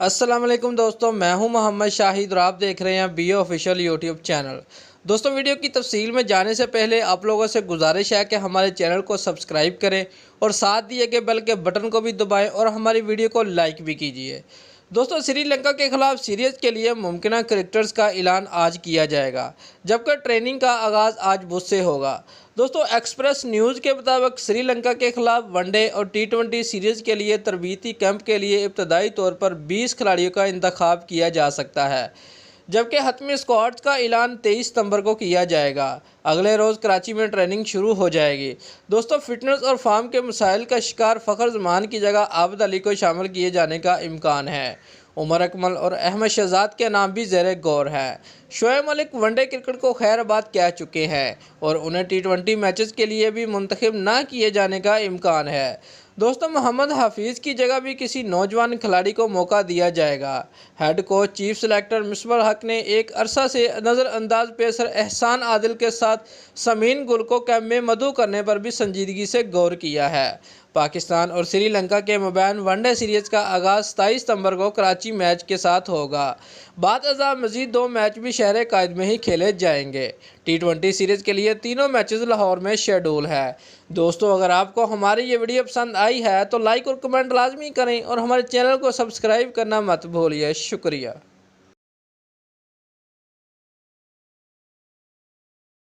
अस्सलाम वालेकुम दोस्तों, मैं हूं मोहम्मद शाहिद और आप देख रहे हैं बी ऑफिशियल यूट्यूब चैनल। दोस्तों, वीडियो की तफसील में जाने से पहले आप लोगों से गुजारिश है कि हमारे चैनल को सब्सक्राइब करें और साथ दिए गए बेल के बटन को भी दबाएं और हमारी वीडियो को लाइक भी कीजिए। दोस्तों, श्रीलंका के खिलाफ सीरीज के लिए मुमकिन क्रिकेटर्स का ऐलान आज किया जाएगा, जबकि ट्रेनिंग का आगाज़ आज बुध से होगा। दोस्तों, एक्सप्रेस न्यूज़ के मुताबिक श्रीलंका के खिलाफ वनडे और टी20 सीरीज़ के लिए तरबीती कैंप के लिए इब्तदाई तौर पर 20 खिलाड़ियों का इंतखाब किया जा सकता है, जबकि हतमी स्क्वाड्स का ऐलान 23 सितंबर को किया जाएगा। अगले रोज़ कराची में ट्रेनिंग शुरू हो जाएगी। दोस्तों, फिटनेस और फॉर्म के मसाइल का शिकार फ़खर जमान की जगह आबिद अली को शामिल किए जाने का इम्कान है। उमर अकमल और अहमद शहजाद के नाम भी ज़ेरे गौर हैं। शोएब मलिक वनडे क्रिकेट को खैरबाद कह चुके हैं और उन्हें टी20 मैचेस के लिए भी मुंतखब न किए जाने का इम्कान है। दोस्तों, मोहम्मद हफीज़ की जगह भी किसी नौजवान खिलाड़ी को मौका दिया जाएगा। Head coach chief selector Misbah हक ने एक अरसा से नज़रअंदाज पेसर एहसान आदिल के साथ समीन गुल को कैंप में मदऊ करने पर भी संजीदगी से गौर किया है। पाकिस्तान और श्रीलंका के मबैन वनडे सीरीज़ का आगाज़ 27 सितंबर को कराची मैच के साथ होगा। बाद अज़ा मज़ीद 2 मैच भी शहर कायद में ही खेले जाएंगे। टी20 सीरीज़ के लिए तीनों मैचेस लाहौर में शेड्यूल है। दोस्तों, अगर आपको हमारी ये वीडियो पसंद आई है तो लाइक और कमेंट लाजमी करें और हमारे चैनल को सब्सक्राइब करना मत भूलिए। शुक्रिया।